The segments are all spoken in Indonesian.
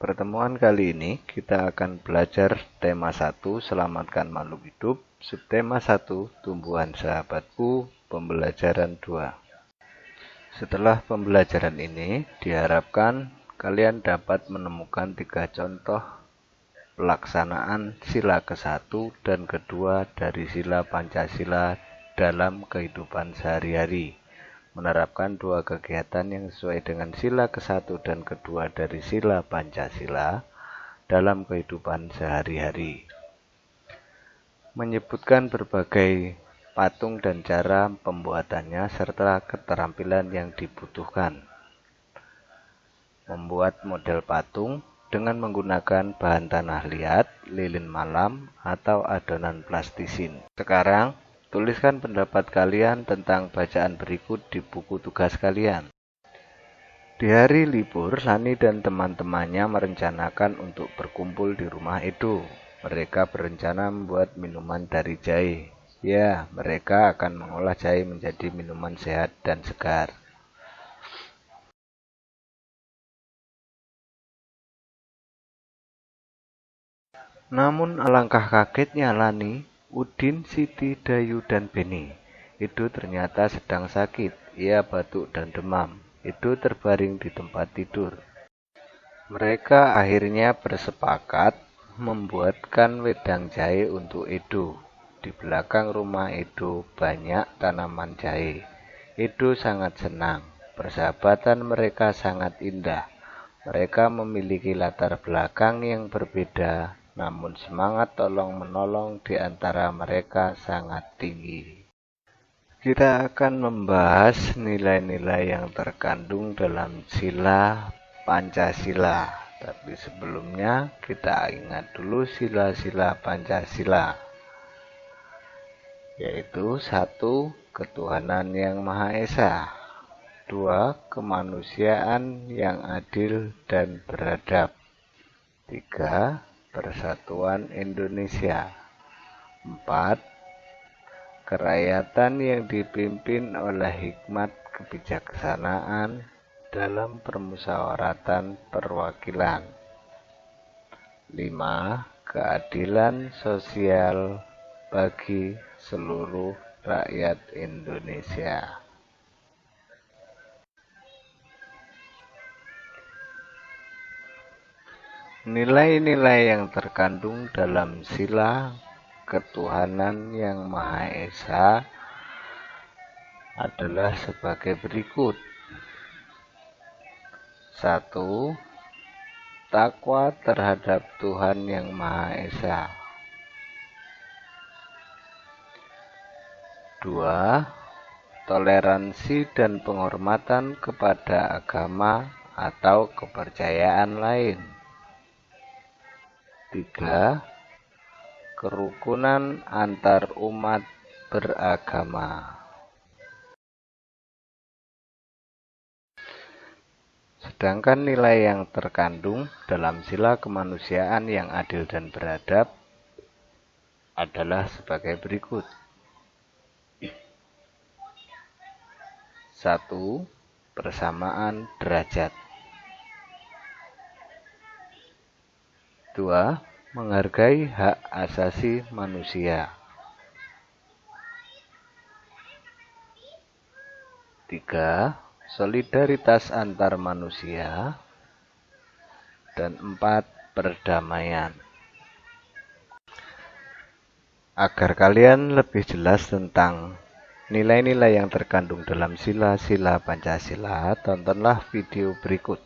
Pertemuan kali ini kita akan belajar tema 1, Selamatkan Makhluk Hidup, subtema 1, Tumbuhan Sahabatku, pembelajaran 2. Setelah pembelajaran ini, diharapkan kalian dapat menemukan 3 contoh pelaksanaan sila ke-1 dan kedua dari sila Pancasila dalam kehidupan sehari-hari. Menerapkan 2 kegiatan yang sesuai dengan sila ke-1 dan kedua dari sila Pancasila dalam kehidupan sehari-hari. Menyebutkan berbagai patung dan cara pembuatannya serta keterampilan yang dibutuhkan. Membuat model patung dengan menggunakan bahan tanah liat, lilin malam, atau adonan plastisin. Sekarang, tuliskan pendapat kalian tentang bacaan berikut di buku tugas kalian. Di hari libur, Sani dan teman-temannya merencanakan untuk berkumpul di rumah Edo. Mereka berencana membuat minuman dari jahe. Ya, mereka akan mengolah jahe menjadi minuman sehat dan segar. Namun alangkah kagetnya Lani, Udin, Siti, Dayu, dan Beni. Edo ternyata sedang sakit. Ia batuk dan demam. Edo terbaring di tempat tidur. Mereka akhirnya bersepakat membuatkan wedang jahe untuk Edo. Di belakang rumah Edo banyak tanaman jahe. Edo sangat senang. Persahabatan mereka sangat indah. Mereka memiliki latar belakang yang berbeda, namun semangat tolong-menolong di antara mereka sangat tinggi. Kita akan membahas nilai-nilai yang terkandung dalam sila Pancasila. Tapi sebelumnya kita ingat dulu sila-sila Pancasila. Yaitu 1. Ketuhanan yang Maha Esa. 2. Kemanusiaan yang adil dan beradab. 3. Persatuan Indonesia. 4. Kerakyatan yang dipimpin oleh hikmat kebijaksanaan dalam permusyawaratan perwakilan. 5. Keadilan sosial bagi seluruh rakyat Indonesia. Nilai-nilai yang terkandung dalam sila Ketuhanan yang Maha Esa adalah sebagai berikut. 1. Takwa terhadap Tuhan yang Maha Esa. 2. Toleransi dan penghormatan kepada agama atau kepercayaan lain. 3. Kerukunan antar umat beragama. Sedangkan nilai yang terkandung dalam sila kemanusiaan yang adil dan beradab adalah sebagai berikut. 1. Persamaan derajat. 2. Menghargai hak asasi manusia. 3. Solidaritas antar manusia. Dan 4. Perdamaian. Agar kalian lebih jelas tentang nilai-nilai yang terkandung dalam sila-sila Pancasila, tontonlah video berikut.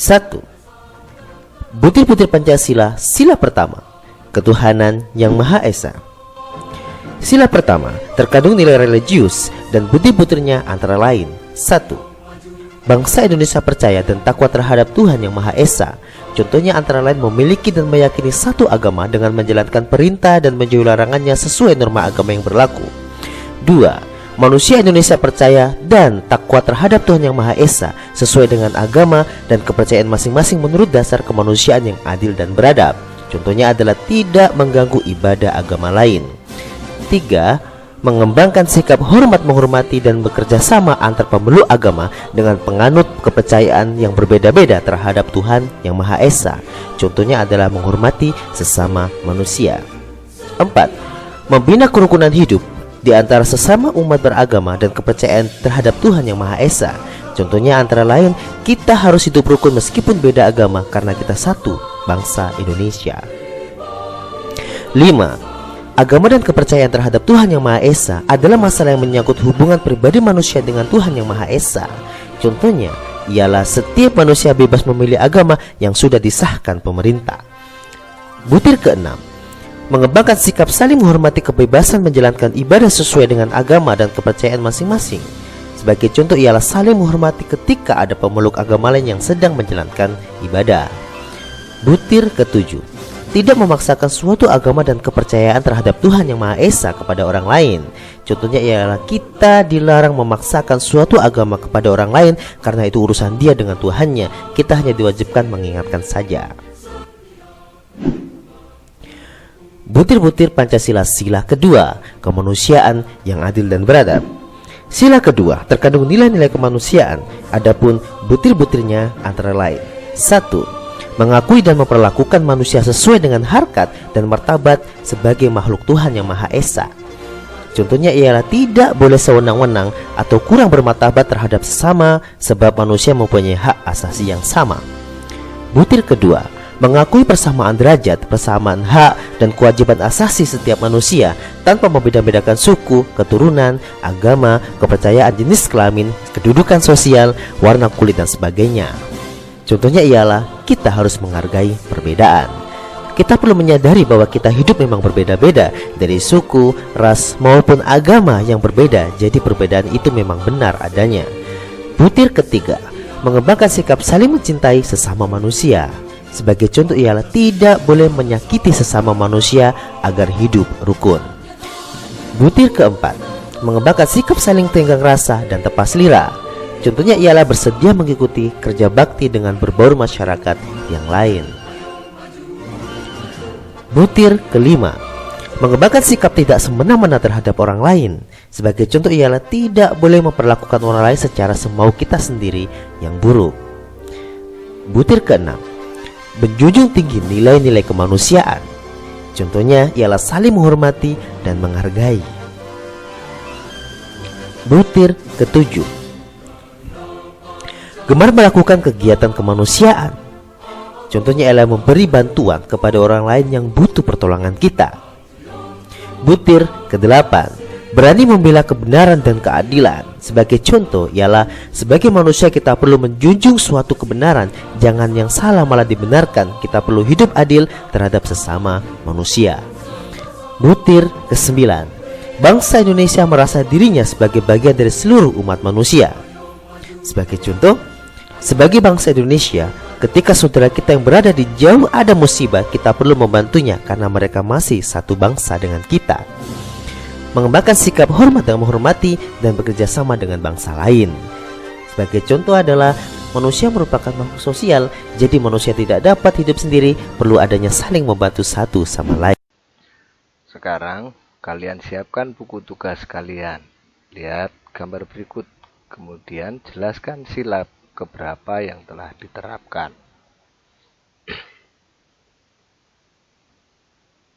1. Butir-butir Pancasila. Sila pertama, ketuhanan yang Maha Esa. Sila pertama terkandung nilai religius dan butir-butirnya antara lain: 1. Bangsa Indonesia percaya dan takwa terhadap Tuhan yang Maha Esa. Contohnya antara lain memiliki dan meyakini satu agama dengan menjalankan perintah dan menjauhi larangannya sesuai norma agama yang berlaku. 2. Manusia Indonesia percaya dan takwa terhadap Tuhan yang Maha Esa sesuai dengan agama dan kepercayaan masing-masing menurut dasar kemanusiaan yang adil dan beradab. Contohnya adalah tidak mengganggu ibadah agama lain. 3. Mengembangkan sikap hormat menghormati dan bekerja sama antar pemeluk agama dengan penganut kepercayaan yang berbeda-beda terhadap Tuhan yang Maha Esa. Contohnya adalah menghormati sesama manusia. 4. Membina kerukunan hidup di antara sesama umat beragama dan kepercayaan terhadap Tuhan yang Maha Esa. Contohnya antara lain, kita harus hidup rukun meskipun beda agama karena kita satu bangsa Indonesia. 5. Agama dan kepercayaan terhadap Tuhan yang Maha Esa adalah masalah yang menyangkut hubungan pribadi manusia dengan Tuhan yang Maha Esa. Contohnya ialah setiap manusia bebas memilih agama yang sudah disahkan pemerintah. Butir keenam, mengembangkan sikap saling menghormati kebebasan menjalankan ibadah sesuai dengan agama dan kepercayaan masing-masing. Sebagai contoh ialah saling menghormati ketika ada pemeluk agama lain yang sedang menjalankan ibadah. Butir ketujuh, tidak memaksakan suatu agama dan kepercayaan terhadap Tuhan yang Maha Esa kepada orang lain. Contohnya ialah kita dilarang memaksakan suatu agama kepada orang lain karena itu urusan dia dengan Tuhannya. Kita hanya diwajibkan mengingatkan saja. Butir-butir Pancasila. Sila kedua, kemanusiaan yang adil dan beradab. Sila kedua terkandung nilai-nilai kemanusiaan. Adapun butir-butirnya antara lain: 1. Mengakui dan memperlakukan manusia sesuai dengan harkat dan martabat sebagai makhluk Tuhan yang Maha Esa. Contohnya ialah tidak boleh sewenang-wenang atau kurang bermartabat terhadap sesama sebab manusia mempunyai hak asasi yang sama. Butir kedua, mengakui persamaan derajat, persamaan hak dan kewajiban asasi setiap manusia tanpa membeda-bedakan suku, keturunan, agama, kepercayaan, jenis kelamin, kedudukan sosial, warna kulit dan sebagainya. Contohnya ialah kita harus menghargai perbedaan. Kita perlu menyadari bahwa kita hidup memang berbeda-beda dari suku, ras maupun agama yang berbeda. Jadi perbedaan itu memang benar adanya. Butir ketiga, mengembangkan sikap saling mencintai sesama manusia. Sebagai contoh ialah tidak boleh menyakiti sesama manusia agar hidup rukun. Butir keempat, mengembangkan sikap saling tenggang rasa dan tepas selera. Contohnya ialah bersedia mengikuti kerja bakti dengan berbaur masyarakat yang lain. Butir kelima, mengembangkan sikap tidak semena-mena terhadap orang lain. Sebagai contoh ialah tidak boleh memperlakukan orang lain secara semau kita sendiri yang buruk. Butir keenam, menjunjung tinggi nilai-nilai kemanusiaan. Contohnya ialah saling menghormati dan menghargai. Butir ketujuh, gemar melakukan kegiatan kemanusiaan. Contohnya adalah memberi bantuan kepada orang lain yang butuh pertolongan kita. Butir ke-8, berani membela kebenaran dan keadilan. Sebagai contoh ialah sebagai manusia kita perlu menjunjung suatu kebenaran, jangan yang salah malah dibenarkan. Kita perlu hidup adil terhadap sesama manusia. Butir ke-9, bangsa Indonesia merasa dirinya sebagai bagian dari seluruh umat manusia. Sebagai contoh, sebagai bangsa Indonesia, ketika saudara kita yang berada di jauh ada musibah, kita perlu membantunya karena mereka masih satu bangsa dengan kita. Mengembangkan sikap hormat dan menghormati dan bekerja sama dengan bangsa lain. Sebagai contoh adalah manusia merupakan makhluk sosial, jadi manusia tidak dapat hidup sendiri, perlu adanya saling membantu satu sama lain. Sekarang kalian siapkan buku tugas kalian. Lihat gambar berikut, kemudian jelaskan sila keberapa yang telah diterapkan.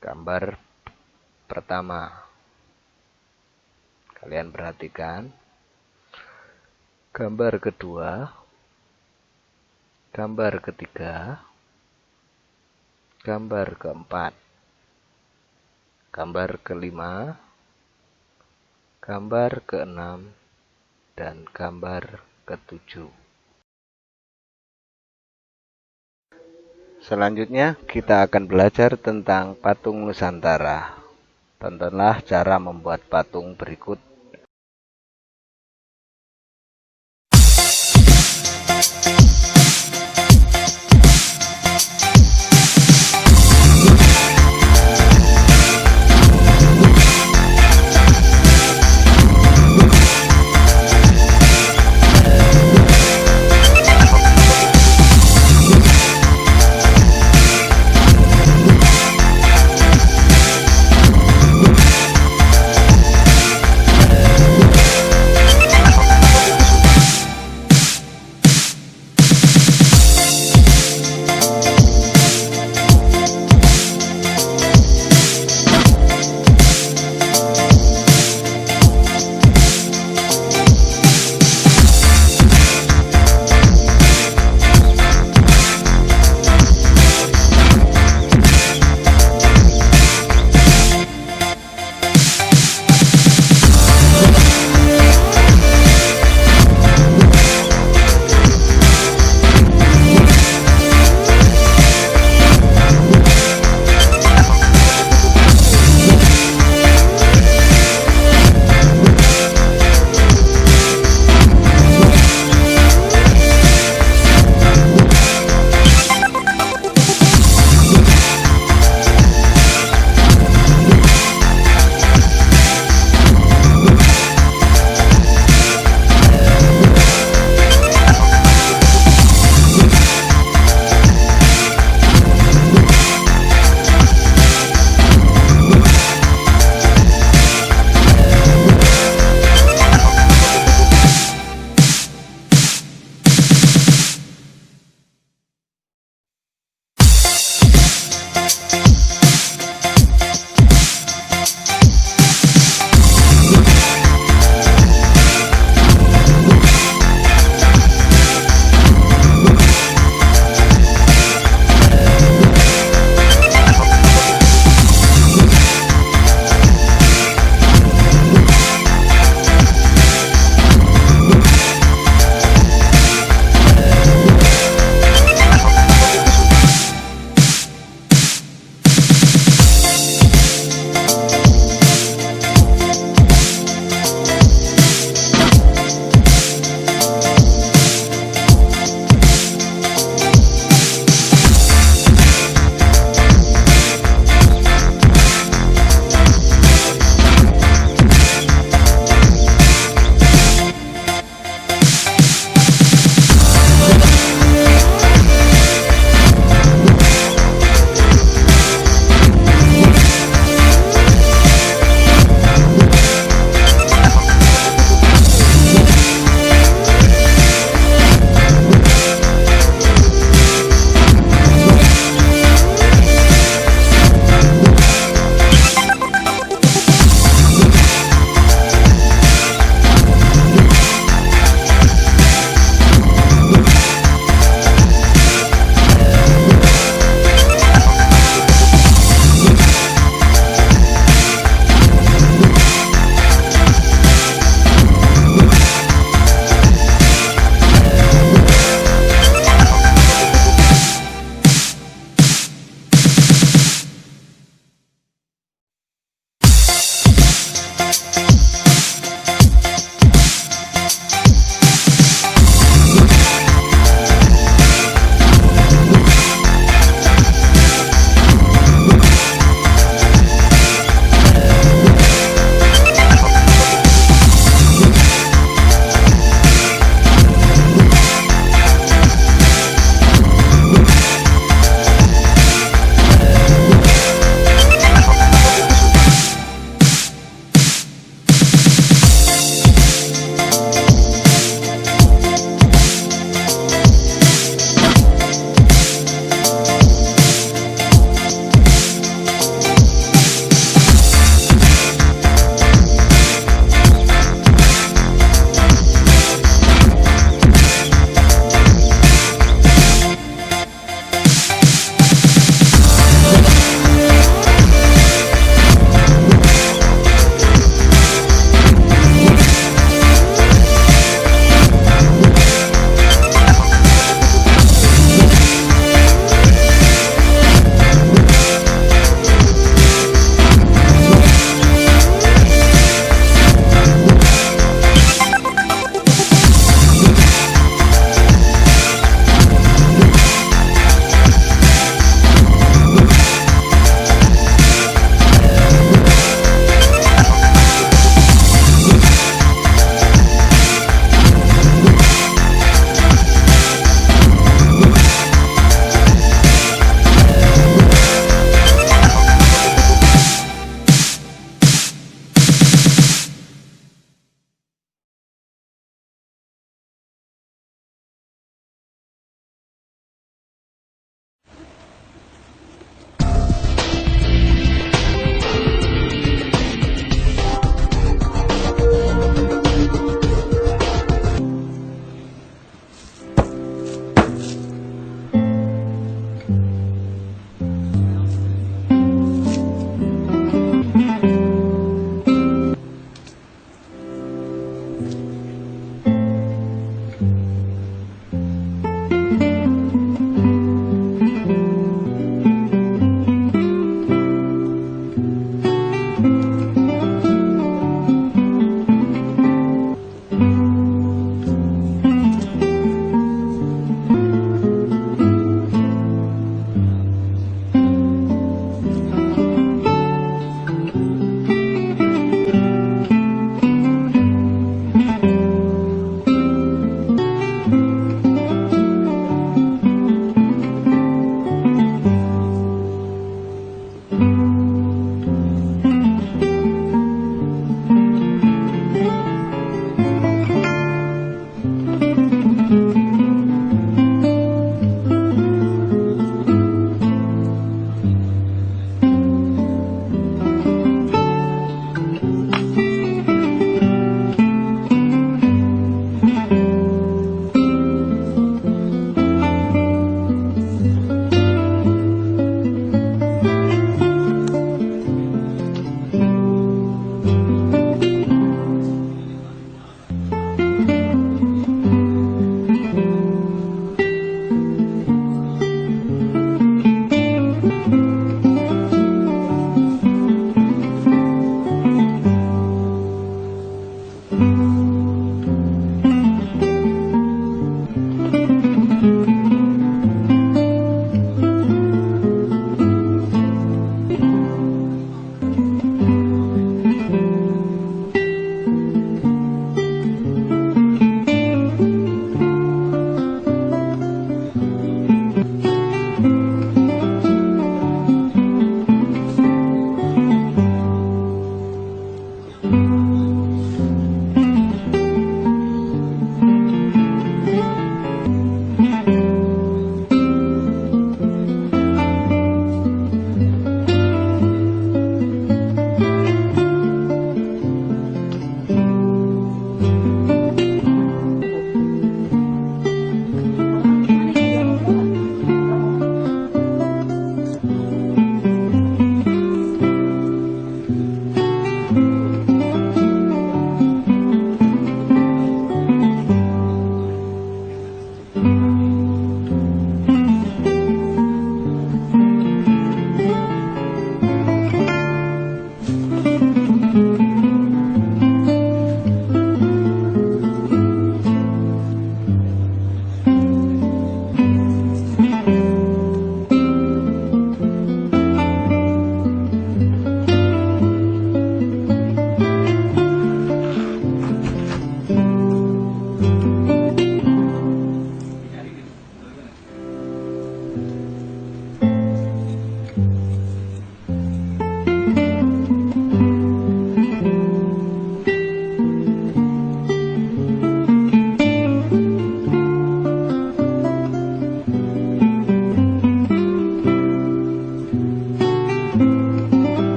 Gambar pertama, kalian perhatikan. Gambar kedua, gambar ketiga, gambar keempat, gambar kelima, gambar keenam, dan gambar ketujuh. Selanjutnya kita akan belajar tentang patung Nusantara. Tontonlah cara membuat patung berikut.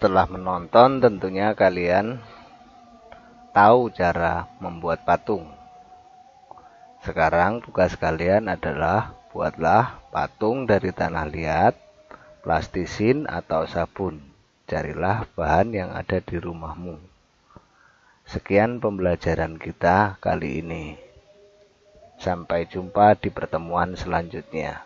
Setelah menonton tentunya kalian tahu cara membuat patung. Sekarang tugas kalian adalah buatlah patung dari tanah liat, plastisin atau sabun. Carilah bahan yang ada di rumahmu. Sekian pembelajaran kita kali ini. Sampai jumpa di pertemuan selanjutnya.